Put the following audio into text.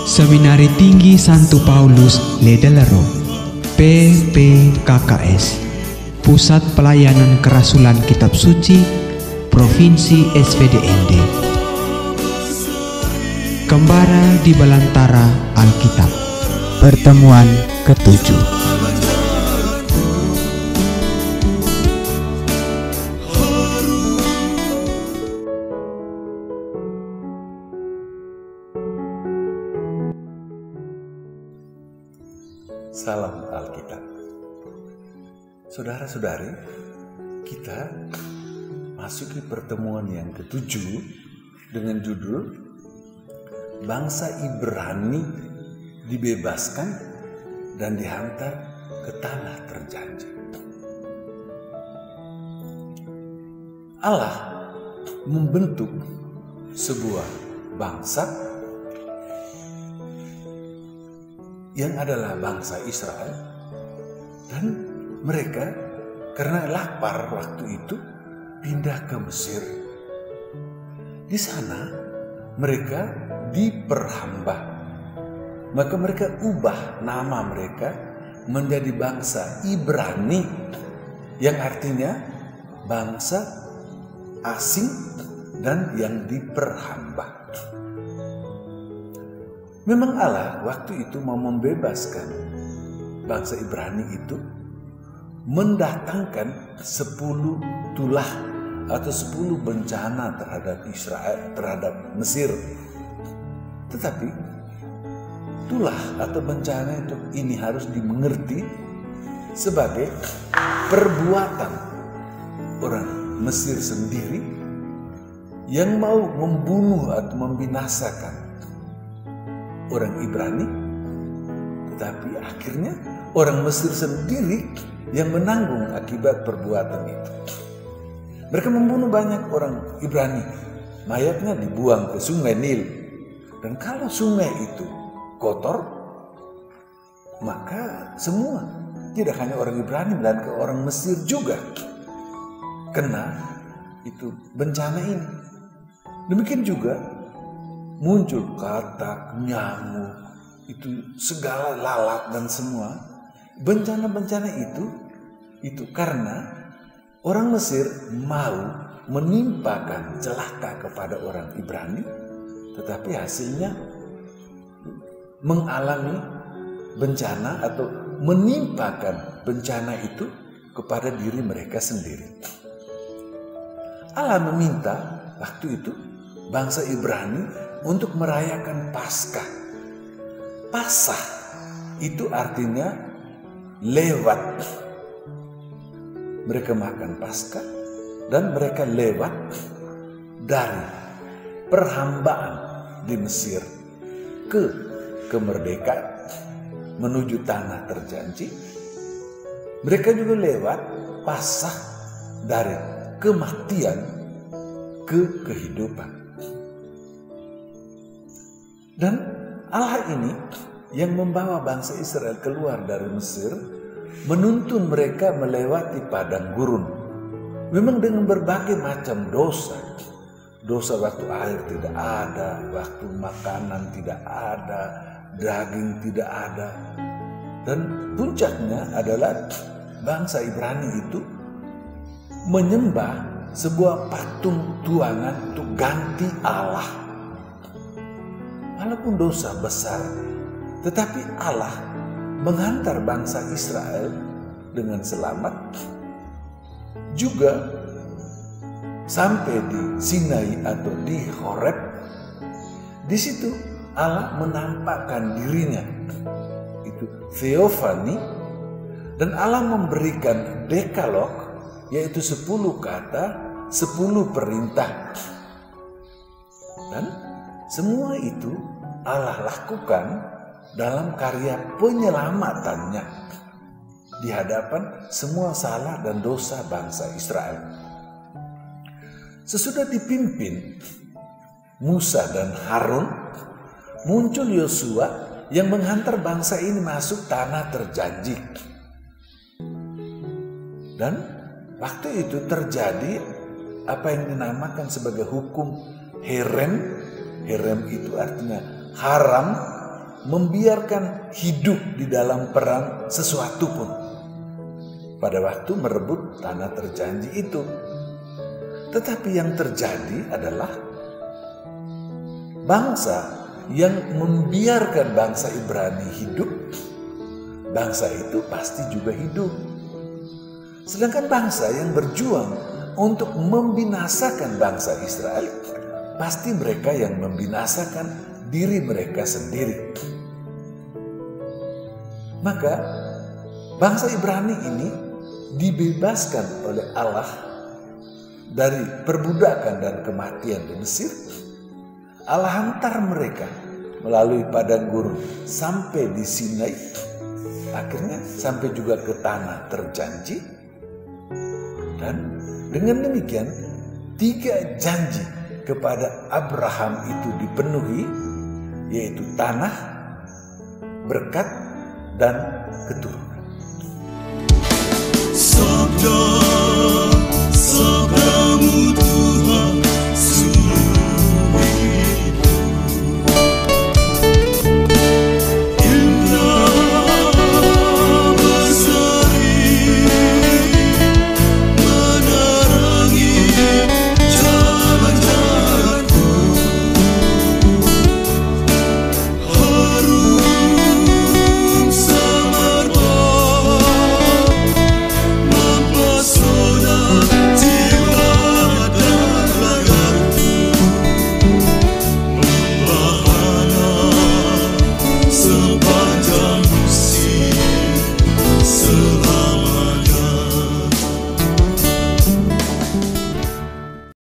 Seminari Tinggi Santo Paulus Ledelero, PPKKS, Pusat Pelayanan Kerasulan Kitab Suci, Provinsi SPDND. Kembara di Belantara Alkitab. Pertemuan ke-7. Salam Alkitab. Saudara-saudari, kita masuki pertemuan yang ke-7 dengan judul Bangsa Ibrani dibebaskan dan dihantar ke tanah terjanji. Allah membentuk sebuah bangsa yang adalah bangsa Israel, dan mereka karena lapar waktu itu pindah ke Mesir. Di sana mereka diperhamba, maka mereka ubah nama mereka menjadi bangsa Ibrani, yang artinya bangsa asing dan yang diperhamba. Memang Allah waktu itu mau membebaskan bangsa Ibrani itu, mendatangkan 10 tulah atau 10 bencana terhadap Israel, terhadap Mesir. Tetapi tulah atau bencana itu ini harus dimengerti sebagai perbuatan orang Mesir sendiri yang mau membunuh atau membinasakan orang Ibrani, tetapi akhirnya orang Mesir sendiri yang menanggung akibat perbuatan itu. Mereka membunuh banyak orang Ibrani, mayatnya dibuang ke sungai Nil. Dan kalau sungai itu kotor, maka semua, tidak hanya orang Ibrani melainkan orang Mesir juga kena itu bencana ini. Demikian juga muncul katak, nyamuk, itu segala lalat dan semua bencana-bencana itu karena orang Mesir mau menimpakan celaka kepada orang Ibrani, tetapi hasilnya mengalami bencana atau menimpakan bencana itu kepada diri mereka sendiri. Allah meminta waktu itu bangsa Ibrani untuk merayakan Paskah. Pasah itu artinya lewat. Mereka makan Paskah dan mereka lewat dari perhambaan di Mesir ke kemerdekaan menuju tanah terjanji. Mereka juga lewat pasah dari kematian ke kehidupan. Dan Allah ini yang membawa bangsa Israel keluar dari Mesir, menuntun mereka melewati padang gurun. Memang dengan berbagai macam dosa. Dosa waktu air tidak ada, waktu makanan tidak ada, daging tidak ada. Dan puncaknya adalah bangsa Ibrani itu menyembah sebuah patung tuangan untuk ganti Allah. Walaupun dosa besar, tetapi Allah menghantar bangsa Israel dengan selamat, juga sampai di Sinai atau di Horeb. Di situ Allah menampakkan dirinya, itu theophany, dan Allah memberikan dekalog, yaitu 10 kata, 10 perintah. Dan semua itu Allah lakukan dalam karya penyelamatannya di hadapan semua salah dan dosa bangsa Israel. Sesudah dipimpin Musa dan Harun, muncul Yosua yang menghantar bangsa ini masuk tanah terjanji. Dan waktu itu terjadi apa yang dinamakan sebagai hukum Herem. Herem itu artinya haram membiarkan hidup di dalam perang sesuatu pun pada waktu merebut tanah terjanji itu. Tetapi yang terjadi adalah bangsa yang membiarkan bangsa Ibrani hidup, bangsa itu pasti juga hidup. Sedangkan bangsa yang berjuang untuk membinasakan bangsa Israel, pasti mereka yang membinasakan diri mereka sendiri. Maka bangsa Ibrani ini dibebaskan oleh Allah dari perbudakan dan kematian di Mesir. Allah hantar mereka melalui padang gurun sampai di Sinai, akhirnya sampai juga ke tanah terjanji. Dan dengan demikian 3 janji kepada Abraham itu dipenuhi, yaitu tanah, berkat, dan keturunan.